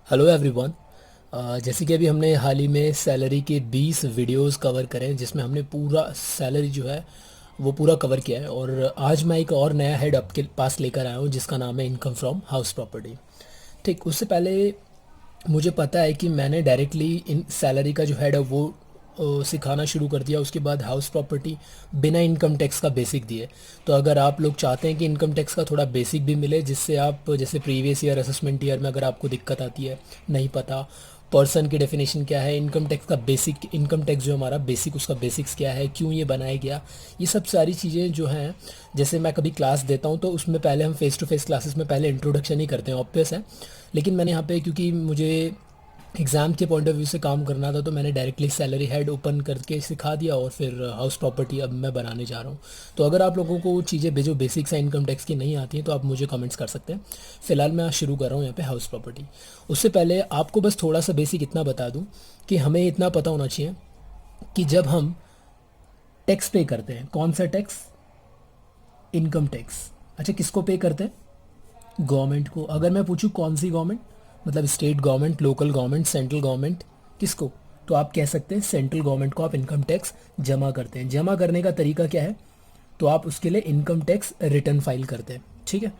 Hello everyone. जैसे कि अभी हमने हाल ही में सैलरी के 20 वीडियोस कवर करे हैं, जिसमें हमने पूरा सैलरी जो है वो पूरा कवर किया है। और आज मैं एक और नया हेड आपके पास लेकर आया हूँ जिसका नाम है इनकम फ्रॉम हाउस प्रॉपर्टी। ठीक, उससे पहले मुझे पता है कि मैंने डायरेक्टली इन सैलरी का जो हेड है वो सिखाना शुरू कर दिया। उसके बाद हाउस प्रॉपर्टी बिना इनकम टैक्स का बेसिक दिए। तो अगर आप लोग चाहते हैं कि इनकम टैक्स का थोड़ा बेसिक भी मिले, जिससे आप जैसे प्रीवियस ईयर असेसमेंट ईयर में अगर आपको दिक्कत आती है, नहीं पता पर्सन की डेफिनेशन क्या है, इनकम टैक्स का बेसिक, इनकम टैक्स जो हमारा बेसिक उसका बेसिक्स क्या है, क्यों ये बनाया गया, ये सब सारी चीज़ें जो हैं, जैसे मैं कभी क्लास देता हूँ तो उसमें पहले हम फेस टू फेस क्लासेस में पहले इंट्रोडक्शन ही करते हैं, ऑब्वियस है। लेकिन मैंने यहाँ पे क्योंकि मुझे एग्ज़ाम के पॉइंट ऑफ व्यू से काम करना था, तो मैंने डायरेक्टली सैलरी हेड ओपन करके सिखा दिया और फिर हाउस प्रॉपर्टी अब मैं बनाने जा रहा हूँ। तो अगर आप लोगों को वो चीज़ें जो बेसिक्स हैं इनकम टैक्स की नहीं आती हैं तो आप मुझे कमेंट्स कर सकते हैं। फ़िलहाल मैं आज शुरू कर रहा हूँ यहाँ पे हाउस प्रॉपर्टी। उससे पहले आपको बस थोड़ा सा बेसिक इतना बता दूँ कि हमें इतना पता होना चाहिए कि जब हम टैक्स पे करते हैं, कौन सा टैक्स? Income tax. अच्छा, किसको पे करते हैं? गवर्नमेंट को। अगर मैं पूछूं कौन सी गवर्नमेंट, मतलब state government, local government, central government, किसको? तो आप कह सकते हैं सेंट्रल गवर्नमेंट को आप इनकम टैक्स जमा करते हैं। जमा करने का तरीका क्या है? तो आप उसके लिए इनकम टैक्स रिटर्न फाइल करते हैं। ठीक है।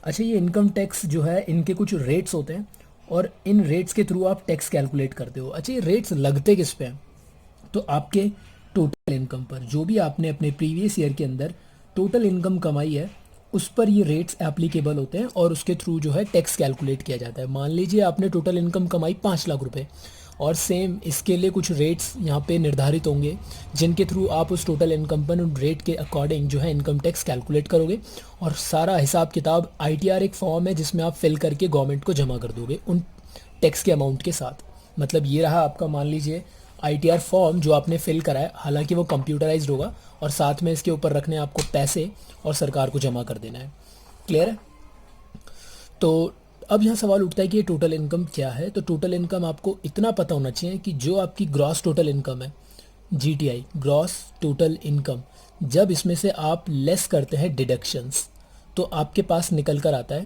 अच्छा, ये इनकम टैक्स जो है इनके कुछ रेट्स होते हैं और इन रेट्स के थ्रू आप टैक्स कैलकुलेट करते हो। अच्छा, ये रेट्स लगते किस पे हैं? तो आपके टोटल इनकम पर, जो भी आपने अपने प्रीवियस ईयर के अंदर टोटल इनकम कमाई है उस पर ये रेट्स एप्लीकेबल होते हैं और उसके थ्रू जो है टैक्स कैलकुलेट किया जाता है। मान लीजिए आपने टोटल इनकम कमाई 5 लाख रुपए, और सेम इसके लिए कुछ रेट्स यहाँ पे निर्धारित होंगे जिनके थ्रू आप उस टोटल इनकम पर उन रेट के अकॉर्डिंग जो है इनकम टैक्स कैलकुलेट करोगे। और सारा हिसाब किताब आईटीआर एक फॉर्म है जिसमें आप फिल करके गवर्नमेंट को जमा कर दोगे उन टैक्स के अमाउंट के साथ। मतलब ये रहा आपका, मान लीजिए आईटीआर फॉर्म जो आपने फिल करा है, हालांकि वो कंप्यूटराइज्ड होगा और साथ में इसके ऊपर रखने आपको पैसे और सरकार को जमा कर देना है। क्लियर है? तो अब यहाँ सवाल उठता है कि ये टोटल इनकम क्या है। तो टोटल इनकम आपको इतना पता होना चाहिए कि जो आपकी ग्रॉस टोटल इनकम है, जीटीआई ग्रॉस टोटल इनकम, जब इसमें से आप लेस करते हैं डिडक्शंस तो आपके पास निकल कर आता है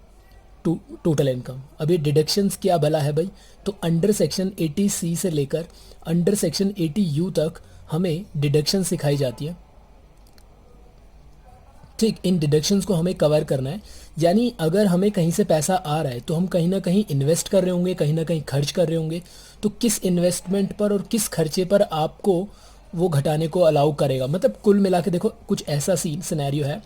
टोटल इनकम। अब ये डिडक्शंस क्या भला है भाई? तो अंडर सेक्शन 80C से लेकर अंडर सेक्शन 80U तक हमें डिडक्शन सिखाई जाती है। ठीक, इन डिडक्शंस को हमें कवर करना है। यानी अगर हमें कहीं से पैसा आ रहा है तो हम कहीं ना कहीं इन्वेस्ट कर रहे होंगे, कहीं ना कहीं खर्च कर रहे होंगे। तो किस इन्वेस्टमेंट पर और किस खर्चे पर आपको वो घटाने को अलाउ करेगा? मतलब कुल मिला के देखो, कुछ ऐसा सीन सिनेरियो है।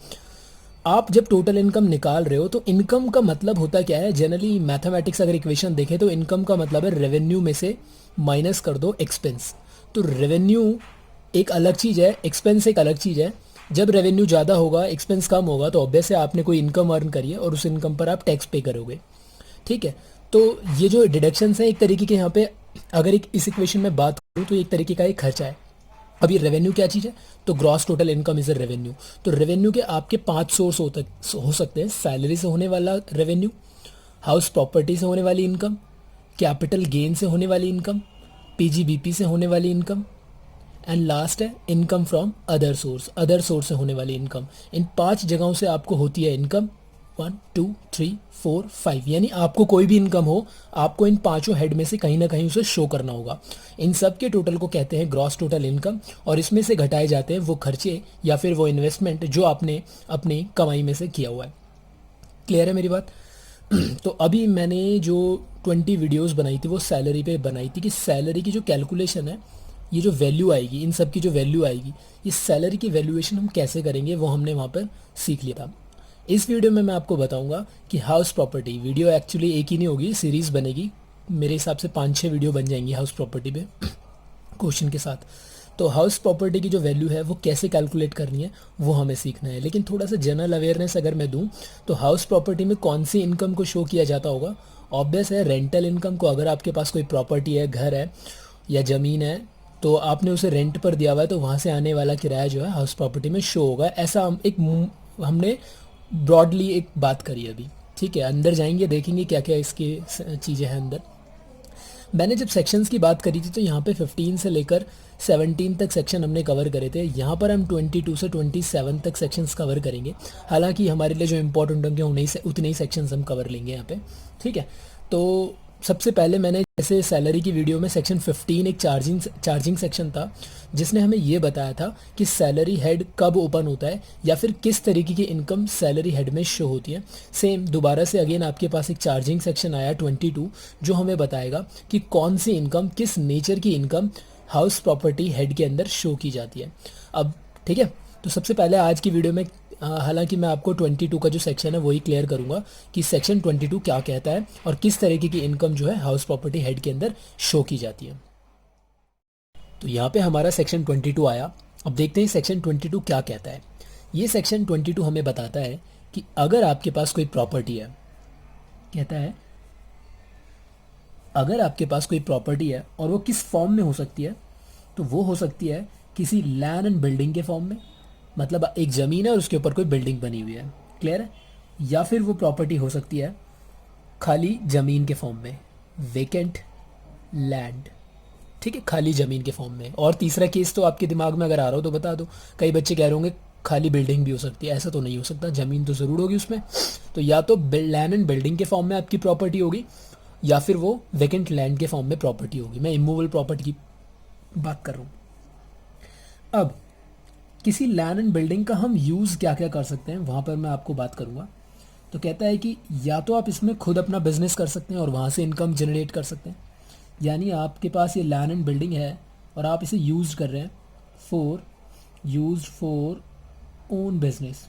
आप जब टोटल इनकम निकाल रहे हो तो इनकम का मतलब होता क्या है? जनरली मैथमेटिक्स अगर इक्वेशन देखें तो इनकम का मतलब है रेवेन्यू में से माइनस कर दो एक्सपेंस। तो रेवेन्यू एक अलग चीज़ है, एक्सपेंस एक अलग चीज़ है। जब रेवेन्यू ज़्यादा होगा, एक्सपेंस कम होगा, तो ऑब्वियस है आपने कोई इनकम अर्न करी है और उस इनकम पर आप टैक्स पे करोगे। ठीक है। तो ये जो डिडक्शंस हैं एक तरीके के, यहाँ पे अगर एक इस इक्वेशन में बात करूँ तो एक तरीके का एक खर्चा है। अब ये रेवेन्यू क्या चीज़ है? तो gross total income is a revenue. तो रेवेन्यू के आपके 5 सोर्स हो सकते हैं। सैलरी से होने वाला रेवेन्यू, हाउस प्रॉपर्टी से होने वाली इनकम, कैपिटल गेन से होने वाली इनकम, पीजीबीपी से होने वाली इनकम, एंड लास्ट है income from other source. Other source से होने वाली इनकम। इन 5 जगहों से आपको होती है इनकम। 1 2 3 4 5, यानी आपको कोई भी इनकम हो, आपको इन 5 हेड में से कहीं ना कहीं उसे शो करना होगा। इन सब के टोटल को कहते हैं ग्रॉस टोटल इनकम, और इसमें से घटाए जाते हैं वो खर्चे या फिर वो इन्वेस्टमेंट जो आपने अपनी कमाई में से किया हुआ है। क्लियर है मेरी बात? तो अभी मैंने जो 20 वीडियोस बनाई थी वो सैलरी पे बनाई थी कि सैलरी की जो कैलकुलेशन है, ये जो वैल्यू आएगी, इन सब की जो वैल्यू आएगी, इस सैलरी की वैल्यूएशन हम कैसे करेंगे वो हमने वहाँ पर सीख लिया था। इस वीडियो में मैं आपको बताऊंगा कि हाउस प्रॉपर्टी, वीडियो एक्चुअली एक ही नहीं होगी, सीरीज़ बनेगी। मेरे हिसाब से 5-6 वीडियो बन जाएंगी हाउस प्रॉपर्टी पे क्वेश्चन के साथ। तो हाउस प्रॉपर्टी की जो वैल्यू है वो कैसे कैलकुलेट करनी है वो हमें सीखना है। लेकिन थोड़ा सा जनरल अवेयरनेस अगर मैं दूं तो हाउस प्रॉपर्टी में कौन सी इनकम को शो किया जाता होगा? ऑब्वियस है रेंटल इनकम को। अगर आपके पास कोई प्रॉपर्टी है, घर है या ज़मीन है, तो आपने उसे रेंट पर दिया हुआ है, तो वहाँ से आने वाला किराया जो है हाउस प्रॉपर्टी में शो होगा। ऐसा हमने ब्रॉडली एक बात करी अभी। ठीक है, अंदर जाएंगे, देखेंगे क्या क्या इसकी चीज़ें हैं अंदर। मैंने जब सेक्शंस की बात करी थी तो यहाँ पे 15 से लेकर 17 तक सेक्शन हमने कवर करे थे। यहाँ पर हम 22 से 27 तक सेक्शंस कवर करेंगे। हालांकि हमारे लिए जो इंपॉर्टेंट होंगे उन्हीं से उतने ही सेक्शंस हम कवर लेंगे यहाँ पे। ठीक है। तो सबसे पहले मैंने जैसे सैलरी की वीडियो में सेक्शन 15 एक चार्जिंग सेक्शन था जिसने हमें ये बताया था कि सैलरी हेड कब ओपन होता है या फिर किस तरीके की इनकम सैलरी हेड में शो होती है। सेम दोबारा से अगेन आपके पास एक चार्जिंग सेक्शन आया 22 जो हमें बताएगा कि कौन सी इनकम, किस नेचर की इनकम हाउस प्रॉपर्टी हेड के अंदर शो की जाती है। अब ठीक है, तो सबसे पहले आज की वीडियो में हालांकि मैं आपको 22 का जो सेक्शन है वही क्लियर करूंगा कि सेक्शन 22 क्या कहता है और किस तरीके की इनकम जो है हाउस प्रॉपर्टी हेड के अंदर शो की जाती है। तो यहाँ पे हमारा सेक्शन 22 आया। अब देखते हैं सेक्शन 22 क्या कहता है। ये सेक्शन 22 हमें बताता है कि अगर आपके पास कोई प्रॉपर्टी है, कहता है अगर आपके पास कोई प्रॉपर्टी है और वो किस फॉर्म में हो सकती है, तो वो हो सकती है किसी लैंड एंड बिल्डिंग के फॉर्म में, मतलब एक ज़मीन है और उसके ऊपर कोई बिल्डिंग बनी हुई है, क्लियर है। या फिर वो प्रॉपर्टी हो सकती है खाली ज़मीन के फॉर्म में, वेकेंट लैंड, ठीक है, खाली ज़मीन के फॉर्म में। और तीसरा केस तो आपके दिमाग में अगर आ रहा हो तो बता दो। कई बच्चे कह रहे होंगे खाली बिल्डिंग भी हो सकती है, ऐसा तो नहीं हो सकता, ज़मीन तो ज़रूर होगी उसमें। तो या तो लैंड एंड बिल्डिंग के फॉर्म में आपकी प्रॉपर्टी होगी या फिर वो वेकेंट लैंड के फॉर्म में प्रॉपर्टी होगी। मैं इमूवेबल प्रॉपर्टी की बात कर रहा हूँ। अब किसी लैंड एंड बिल्डिंग का हम यूज़ क्या क्या कर सकते हैं वहाँ पर मैं आपको बात करूँगा। तो कहता है कि या तो आप इसमें खुद अपना बिजनेस कर सकते हैं और वहाँ से इनकम जनरेट कर सकते हैं, यानी आपके पास ये लैंड एंड बिल्डिंग है और आप इसे यूज़ कर रहे हैं फॉर ओन बिजनेस,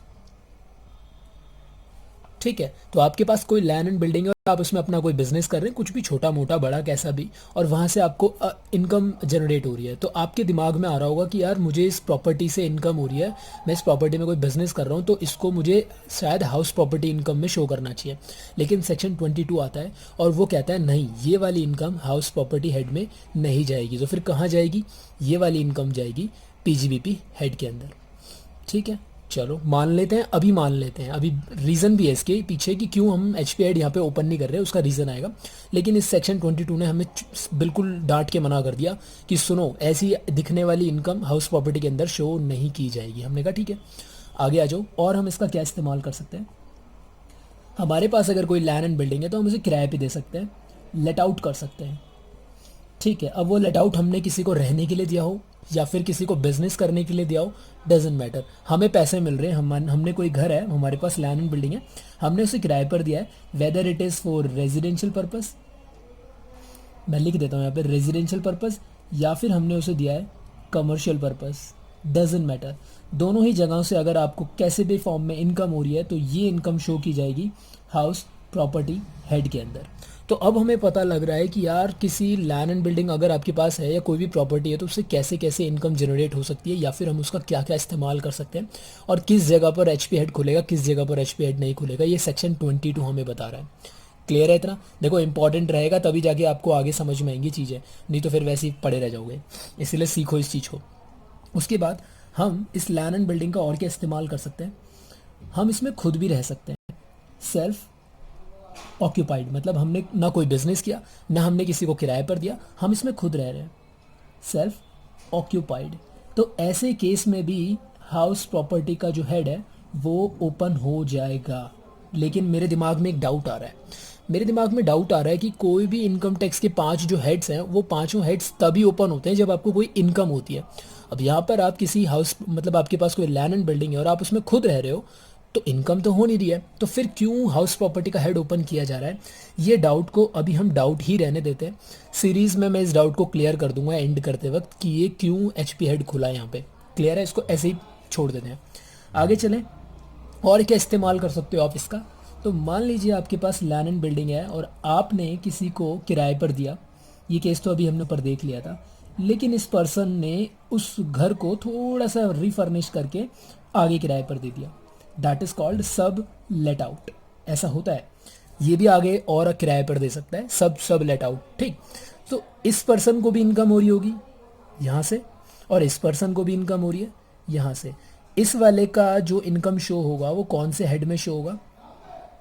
ठीक है। तो आपके पास कोई लैंड एंड बिल्डिंग है और आप उसमें अपना कोई बिजनेस कर रहे हैं, कुछ भी, छोटा मोटा बड़ा कैसा भी, और वहाँ से आपको इनकम जनरेट हो रही है। तो आपके दिमाग में आ रहा होगा कि यार मुझे इस प्रॉपर्टी से इनकम हो रही है, मैं इस प्रॉपर्टी में कोई बिजनेस कर रहा हूँ, तो इसको मुझे शायद हाउस प्रॉपर्टी इनकम में शो करना चाहिए। लेकिन सेक्शन 22 आता है और वो कहता है नहीं, ये वाली इनकम हाउस प्रॉपर्टी हेड में नहीं जाएगी। तो फिर कहाँ जाएगी? ये वाली इनकम जाएगी पीजीबीपी हेड के अंदर, ठीक है। चलो मान लेते हैं, अभी मान लेते हैं, अभी रीज़न भी है इसके पीछे कि क्यों हम एचपी हेड यहाँ पे ओपन नहीं कर रहे, उसका रीज़न आएगा। लेकिन इस सेक्शन 22 ने हमें बिल्कुल डांट के मना कर दिया कि सुनो, ऐसी दिखने वाली इनकम हाउस प्रॉपर्टी के अंदर शो नहीं की जाएगी। हमने कहा ठीक है, आगे आ जाओ। और हम इसका क्या इस्तेमाल कर सकते हैं? हमारे पास अगर कोई लैंड एंड बिल्डिंग है तो हम उसे किराए पर दे सकते हैं, लेट आउट कर सकते हैं, ठीक है। अब वो लेट आउट हमने किसी को रहने के लिए दिया हो या फिर किसी को बिजनेस करने के लिए दिया हो, डजेंट मैटर, हमें पैसे मिल रहे हैं। हमने कोई घर है, हमारे पास लैंड एंड बिल्डिंग है, हमने उसे किराए पर दिया है, whether it is for residential purpose, मैं लिख देता हूँ यहाँ पे रेजिडेंशियल पर्पस, या फिर हमने उसे दिया है कमर्शियल पर्पस, डजेंट मैटर। दोनों ही जगहों से अगर आपको कैसे भी फॉर्म में इनकम हो रही है तो ये इनकम शो की जाएगी हाउस प्रॉपर्टी हेड के अंदर। तो अब हमें पता लग रहा है कि यार किसी लैंड एंड बिल्डिंग अगर आपके पास है या कोई भी प्रॉपर्टी है तो उससे कैसे कैसे इनकम जनरेट हो सकती है या फिर हम उसका क्या क्या इस्तेमाल कर सकते हैं और किस जगह पर एचपी हेड खुलेगा, किस जगह पर एचपी हेड नहीं खुलेगा, ये सेक्शन 22 हमें बता रहा है। क्लियर है इतना? देखो इंपॉर्टेंट रहेगा तभी जाके आपको आगे समझ में आएंगी चीज़ें, नहीं तो फिर वैसे ही पड़े रह जाओगे, इसलिए सीखो इस चीज़ को। उसके बाद हम इस लैंड एंड बिल्डिंग का और क्या इस्तेमाल कर सकते हैं? हम इसमें खुद भी रह सकते हैं, सेल्फ ऑक्यूपाइड, मतलब हमने ना कोई बिजनेस किया ना हमने किसी को किराए पर दिया, हम इसमें खुद रह रहे हैं, सेल्फ ऑक्यूपाइड। तो ऐसे केस में भी हाउस प्रॉपर्टी का जो हेड है वो ओपन हो जाएगा। लेकिन मेरे दिमाग में एक डाउट आ रहा है, मेरे दिमाग में डाउट आ रहा है कि कोई भी इनकम टैक्स के 5 जो हेड्स हैं वो पांचों हेड्स तभी ओपन होते हैं जब आपको कोई इनकम होती है। अब यहाँ पर आप किसी हाउस, मतलब आपके पास कोई लैंड एंड बिल्डिंग है और आप उसमें खुद रह रहे हो, तो इनकम तो हो नहीं रही है, तो फिर क्यों हाउस प्रॉपर्टी का हेड ओपन किया जा रहा है? ये डाउट को अभी हम डाउट ही रहने देते हैं। सीरीज़ में मैं इस डाउट को क्लियर कर दूंगा एंड करते वक्त कि ये क्यों एचपी हेड खुला है यहाँ पे। क्लियर है? इसको ऐसे ही छोड़ देते हैं, आगे चलें। और क्या इस्तेमाल कर सकते हो आप इसका? तो मान लीजिए आपके पास लैंड एंड बिल्डिंग है और आपने किसी को किराए पर दिया, ये केस तो अभी हमने पर देख लिया था, लेकिन इस पर्सन ने उस घर को थोड़ा सा रिफर्निश करके आगे किराए पर दे दिया, दैट इज कॉल्ड सब लेट आउट। ऐसा होता है, ये भी आगे और किराए पर दे सकता है, सब लेट आउट, ठीक। तो इस पर्सन को भी इनकम हो रही होगी यहाँ से और इस पर्सन को भी इनकम हो रही है यहाँ से। इस वाले का जो इनकम शो होगा वो कौन से हेड में शो होगा?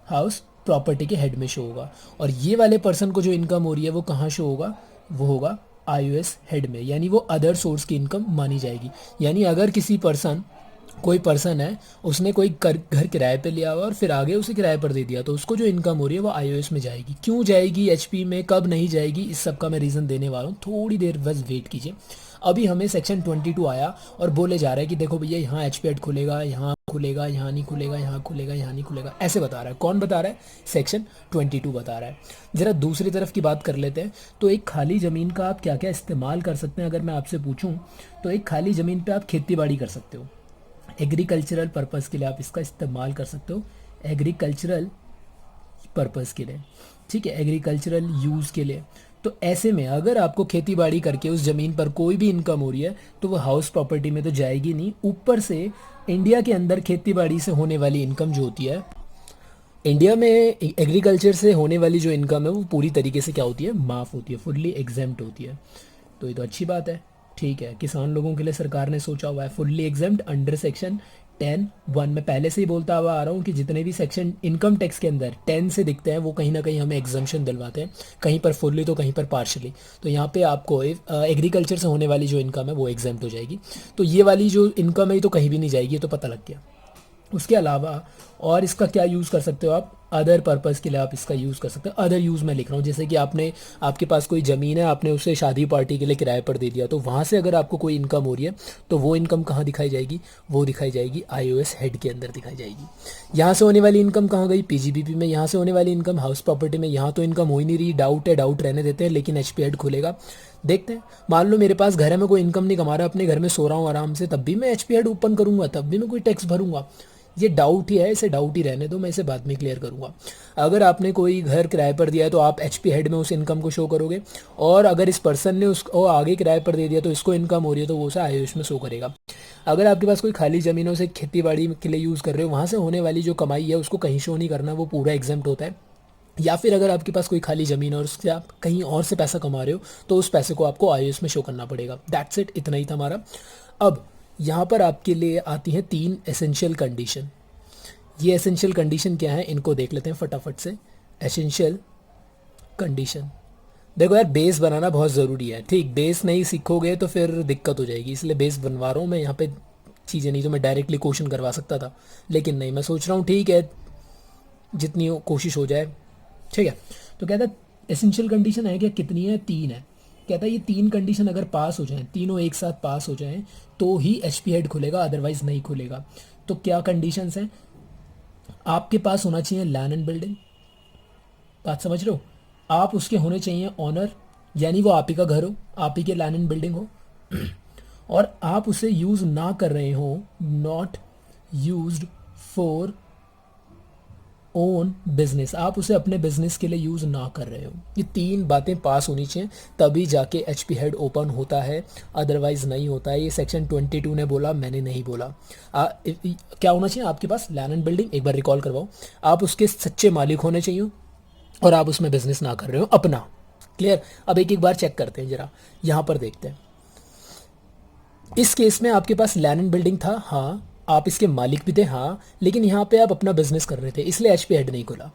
हाउस प्रॉपर्टी के हेड में शो होगा। और ये वाले पर्सन को जो इनकम हो रही है वो कहाँ शो होगा? वो होगा आईओएस हेड में, यानी वो अदर सोर्स की इनकम मानी जाएगी। यानी अगर किसी पर्सन कोई पर्सन है, उसने कोई घर किराए पे लिया हुआ और फिर आगे उसे किराए पर दे दिया, तो उसको जो इनकम हो रही है वो आईओएस में जाएगी। क्यों जाएगी एचपी में, कब नहीं जाएगी, इस सब का मैं रीज़न देने वाला हूँ, थोड़ी देर बस वेट कीजिए। अभी हमें सेक्शन 22 आया और बोले जा रहा है कि देखो भैया यहाँ एचपी हेड खुलेगा, यहाँ खुलेगा, यहाँ नहीं खुलेगा, यहाँ खुलेगा, यहाँ नहीं खुलेगा, ऐसे बता रहा है। कौन बता रहा है? सेक्शन 22 बता रहा है। ज़रा दूसरी तरफ की बात कर लेते हैं। तो एक खाली ज़मीन का आप क्या क्या इस्तेमाल कर सकते हैं, अगर मैं आपसे पूछूं तो एक खाली ज़मीन पे आप खेती बाड़ी कर सकते हो, एग्रीकल्चरल पर्पज़ के लिए आप इसका इस्तेमाल कर सकते हो, एग्रीकल्चरल पर्पज़ के लिए, ठीक है, एग्रीकल्चरल यूज़ के लिए। तो ऐसे में अगर आपको खेती बाड़ी करके उस ज़मीन पर कोई भी इनकम हो रही है तो वो हाउस प्रॉपर्टी में तो जाएगी नहीं, ऊपर से इंडिया के अंदर खेती बाड़ी से होने वाली इनकम जो होती है, इंडिया में एग्रीकल्चर से होने वाली जो इनकम है वो पूरी तरीके से क्या होती है, माफ़ होती है, फुल्ली एग्जेम्प्ट होती है। तो ये तो अच्छी बात है, ठीक है। किसान लोगों के लिए सरकार ने सोचा हुआ है फुल्ली एग्जेम्प्ट अंडर सेक्शन 10(1). मैं पहले से ही बोलता हुआ आ रहा हूँ कि जितने भी सेक्शन इनकम टैक्स के अंदर 10 से दिखते हैं वो कहीं ना कहीं हमें एग्जम्पशन दिलवाते हैं, कहीं पर फुल्ली तो कहीं पर पार्शली। तो यहाँ पे आपको एग्रीकल्चर से होने वाली जो इनकम है वो एग्जेम्प्ट हो जाएगी। तो ये वाली जो इनकम है ये तो कहीं भी नहीं जाएगी, ये तो पता लग गया। उसके अलावा और इसका क्या यूज़ कर सकते हो आप, अदर पर्पज़ के लिए आप इसका यूज़ कर सकते हो। अदर यूज़ मैं लिख रहा हूँ, जैसे कि आपके पास कोई ज़मीन है, आपने उसे शादी पार्टी के लिए किराए पर दे दिया, तो वहाँ से अगर आपको कोई इनकम हो रही है तो वो इनकम कहाँ दिखाई जाएगी, वो दिखाई जाएगी आईओएस हेड के अंदर दिखाई जाएगी। यहाँ से होने वाली इनकम कहाँ गई, पीजीबीपी में। यहाँ से होने वाली इनकम हाउस प्रॉपर्टी में। यहाँ तो इनकम हो ही नहीं रही, डाउट है, डाउट रहने देते हैं, लेकिन एचपी हेड खुलेगा, देखते हैं। मान लो मेरे पास घर है, मैं कोई इनकम नहीं कमा रहा, अपने घर में सो रहा हूँ आराम से, तब भी मैं एचपी हेड ओपन करूँगा, तब भी मैं कोई टैक्स भरूंगा। ये डाउट ही है, इसे डाउट ही रहने दो, मैं इसे बाद में क्लियर करूंगा। अगर आपने कोई घर किराए पर दिया है तो आप एचपी हेड में उस इनकम को शो करोगे, और अगर इस पर्सन ने उसको आगे किराए पर दे दिया तो इसको इनकम हो रही है तो वो उसे आयुष में शो करेगा। अगर आपके पास कोई खाली ज़मीनों से खेती बाड़ी के लिए यूज़ कर रहे हो, वहाँ से होने वाली जो कमाई है उसको कहीं शो नहीं करना, वो पूरा एग्जेम्प्ट होता है। या फिर अगर आपके पास कोई खाली ज़मीन और उससे आप कहीं और से पैसा कमा रहे हो तो उस पैसे को आपको आईओएस में शो करना पड़ेगा। दैट्स इट, इतना ही था हमारा। अब यहाँ पर आपके लिए आती हैं 3 एसेंशियल कंडीशन। ये एसेंशियल कंडीशन क्या है, इनको देख लेते हैं फटाफट से। एसेंशियल कंडीशन, देखो यार, बेस बनाना बहुत ज़रूरी है, ठीक। बेस नहीं सीखोगे तो फिर दिक्कत हो जाएगी, इसलिए बेस बनवा रहा हूँ मैं यहाँ पे चीज़ें। नहीं तो मैं डायरेक्टली क्वेश्चन करवा सकता था, लेकिन नहीं, मैं सोच रहा हूँ ठीक है जितनी कोशिश हो जाए, ठीक है। तो कहता है एसेंशियल कंडीशन है क्या, कितनी है, 3 है। कहता है ये 3 कंडीशन अगर पास हो जाएं, तीनों एक साथ पास हो जाएं तो ही एचपी हेड खुलेगा, अदरवाइज नहीं खुलेगा। तो क्या कंडीशंस हैं, आपके पास होना चाहिए लैंड एंड बिल्डिंग, बात समझ रहे हो, आप उसके होने चाहिए ऑनर, यानी वो आप ही का घर हो, आप ही के लैंड एंड बिल्डिंग हो, और आप उसे यूज़ ना कर रहे हो, not used for own business, आप उसे अपने बिजनेस के लिए यूज़ ना कर रहे हो। ये 3 बातें पास होनी चाहिए, तभी जाके एचपी हेड ओपन होता है, अदरवाइज नहीं होता है। ये सेक्शन 22 ने बोला, मैंने नहीं बोला। क्या होना चाहिए आपके पास, लैंड एंड बिल्डिंग, एक बार रिकॉल करवाओ, आप उसके सच्चे मालिक होने चाहिए और आप उसमें बिजनेस ना कर रहे हो अपना। क्लियर। अब एक एक बार चेक करते हैं, जरा यहाँ पर देखते हैं। इस केस में आपके पास लैंड एंड बिल्डिंग था, हाँ, आप इसके मालिक भी थे, हाँ, लेकिन यहाँ पे आप अपना बिजनेस कर रहे थे, इसलिए एचपी हेड नहीं खुला।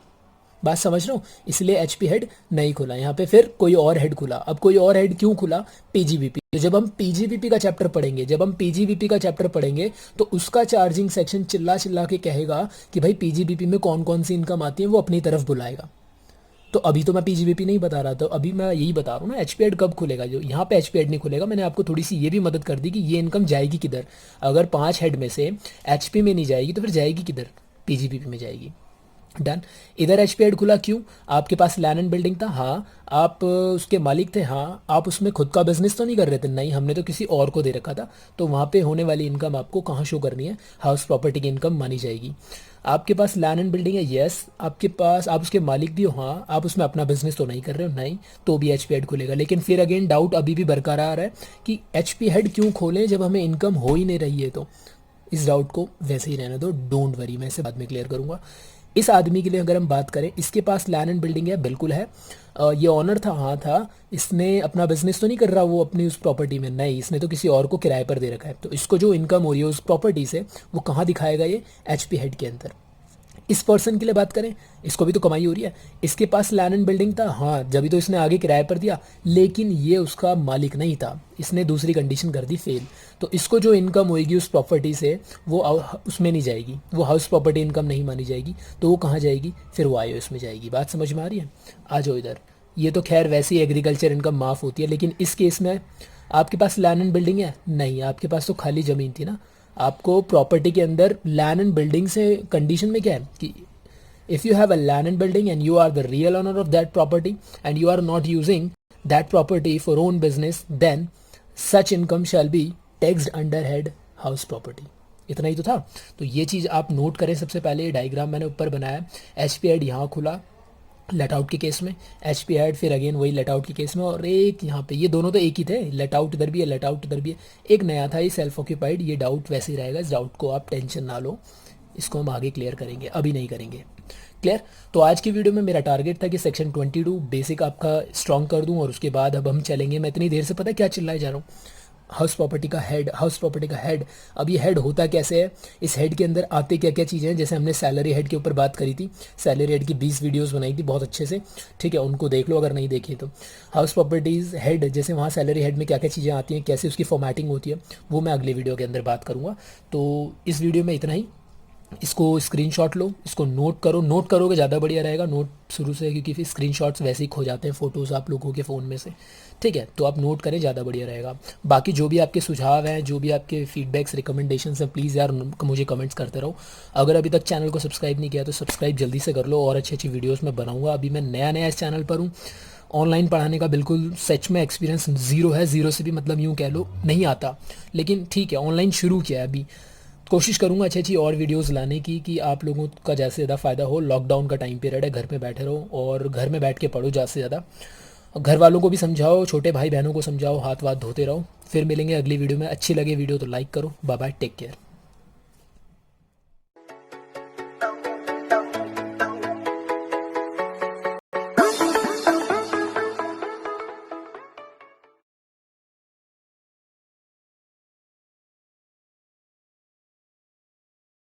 बात समझ रहे हो, इसलिए एचपी हेड नहीं खुला। यहाँ पे फिर कोई और हेड खुला। अब कोई और हेड क्यों खुला, पीजीबीपी। तो जब हम पीजीबीपी का चैप्टर पढ़ेंगे, तो उसका चार्जिंग सेक्शन चिल्ला चिल्ला के कहेगा कि भाई पीजीबीपी में कौन कौन सी इनकम आती है, वो अपनी तरफ बुलाएगा। तो अभी तो मैं पीजीबीपी नहीं बता रहा था, अभी मैं यही बता रहा हूँ ना, एचपी हेड कब खुलेगा। जो यहाँ पे एचपी हेड नहीं खुलेगा, मैंने आपको थोड़ी सी ये भी मदद कर दी कि ये इनकम जाएगी किधर। अगर 5 हेड में से एचपी में नहीं जाएगी तो फिर जाएगी किधर, पीजीबीपी में जाएगी। डन। इधर एचपी हेड खुला क्यों, आपके पास लैंड एंड बिल्डिंग था, हाँ, आप उसके मालिक थे, हाँ, आप उसमें खुद का बिजनेस तो नहीं कर रहे थे, नहीं, हमने तो किसी और को दे रखा था। तो वहाँ पे होने वाली इनकम आपको कहाँ शो करनी है, हाउस प्रॉपर्टी की इनकम मानी जाएगी। आपके पास लैंड एंड बिल्डिंग है, यस, आपके पास आप उसके मालिक भी हो, हाँ, आप उसमें अपना बिजनेस तो नहीं कर रहे हो, नहीं, तो भी एचपी हेड खुलेगा। लेकिन फिर अगेन डाउट अभी भी बरकरार है कि एचपी हेड क्यों खोलें जब हमें इनकम हो ही नहीं रही है। तो इस डाउट को वैसे ही रहने दो, डोंट वरी, मैं इसे बाद में क्लियर करूंगा। इस आदमी के लिए अगर हम बात करें, इसके पास लैंड एंड बिल्डिंग है, बिल्कुल है। ये ऑनर था, हाँ था, इसने अपना बिजनेस तो नहीं कर रहा वो अपनी उस प्रॉपर्टी में, नहीं, इसने तो किसी और को किराए पर दे रखा है। तो इसको जो इनकम हो रही है उस प्रॉपर्टी से, वो कहाँ दिखाएगा, ये एचपी हेड के अंदर। इस पर्सन के लिए बात करें, इसको भी तो कमाई हो रही है, इसके पास लैंड एंड बिल्डिंग था, हाँ जब तो इसने आगे किराए पर दिया, लेकिन ये उसका मालिक नहीं था, इसने दूसरी कंडीशन कर दी फेल। तो इसको जो इनकम होएगी उस प्रॉपर्टी से वो उसमें नहीं जाएगी, वो हाउस प्रॉपर्टी इनकम नहीं मानी जाएगी। तो वो कहाँ जाएगी, फिर वो आईओएस में जाएगी। बात समझ में आ रही है? आ जाओ इधर। ये तो खैर वैसे ही एग्रीकल्चर इनकम माफ़ होती है, लेकिन इस केस में आपके पास लैंड एंड बिल्डिंग है नहीं, आपके पास तो खाली ज़मीन थी ना। आपको प्रॉपर्टी के अंदर लैंड एंड बिल्डिंग से कंडीशन में क्या है कि if you have a land and building and you are the real owner of that property and you are not using that property for own business, then such income shall be taxed under head house property. इतना ही तो था। तो ये चीज़ आप note करें। सबसे पहले ये डायग्राम मैंने ऊपर बनाया, एचपी हेड यहाँ खुला लेट आउट के केस में, एचपी हेड फिर अगेन वही लेट आउट के केस में, और एक यहाँ पे, ये दोनों तो एक ही थे, लेट आउट इधर भी है लेट आउट इधर भी है। एक नया था ये सेल्फ ऑक्यूपाइड, ये डाउट वैसे ही रहेगा, इस डाउट को आप टेंशन ना लो, इसको हम आगे क्लियर करेंगे, अभी नहीं करेंगे। क्लियर? तो आज की वीडियो में मेरा टारगेट था कि सेक्शन 22 बेसिक आपका स्ट्रॉन्ग कर दूं, और उसके बाद अब हम चलेंगे। मैं इतनी देर से पता है क्या चिल्लाए जा रहा हूँ, हाउस प्रॉपर्टी का हेड, हाउस प्रॉपर्टी का हेड। अब ये हेड होता कैसे है, इस हेड के अंदर आते क्या क्या चीज़ें हैं। जैसे हमने सैलरी हेड के ऊपर बात करी थी, सैलरी हेड की 20 वीडियोस बनाई थी बहुत अच्छे से, ठीक है, उनको देख लो अगर नहीं देखी तो। हाउस प्रॉपर्टीज़ हेड, जैसे वहाँ सैलरी हेड में क्या क्या चीज़ें आती हैं, कैसे उसकी फॉर्मेटिंग होती है, वो मैं अगले वीडियो के अंदर बात करूँगा। तो इस वीडियो में इतना ही। इसको स्क्रीनशॉट लो, इसको नोट करो, नोट करोगे ज़्यादा बढ़िया रहेगा नोट शुरू से, क्योंकि फिर स्क्रीनशॉट्स वैसे ही खो जाते हैं फ़ोटोज़ आप लोगों के फ़ोन में से, ठीक है। तो आप नोट करें, ज़्यादा बढ़िया रहेगा। बाकी जो भी आपके सुझाव हैं, जो भी आपके फीडबैक्स रिकमेंडेशंस हैं, प्लीज़ यार मुझे कमेंट्स करते रहो। अगर अभी तक चैनल को सब्सक्राइब नहीं किया तो सब्सक्राइब जल्दी से कर लो, और अच्छी अच्छी वीडियोज़ मैं बनाऊँगा। अभी मैं नया नया इस चैनल पर हूँ, ऑनलाइन पढ़ाने का बिल्कुल सच में एक्सपीरियंस ज़ीरो है, ज़ीरो से भी मतलब यूँ कह लो नहीं आता, लेकिन ठीक है ऑनलाइन शुरू किया है अभी। कोशिश करूंगा अच्छी अच्छी और वीडियोस लाने की, कि आप लोगों का ज़्यादा से ज़्यादा फ़ायदा हो। लॉकडाउन का टाइम पीरियड है, घर पे बैठे रहो और घर में बैठ के पढ़ो ज़्यादा से ज़्यादा। घर वालों को भी समझाओ, छोटे भाई बहनों को समझाओ, हाथ वाथ धोते रहो। फिर मिलेंगे अगली वीडियो में। अच्छी लगे वीडियो तो लाइक करो। Bye bye, take care.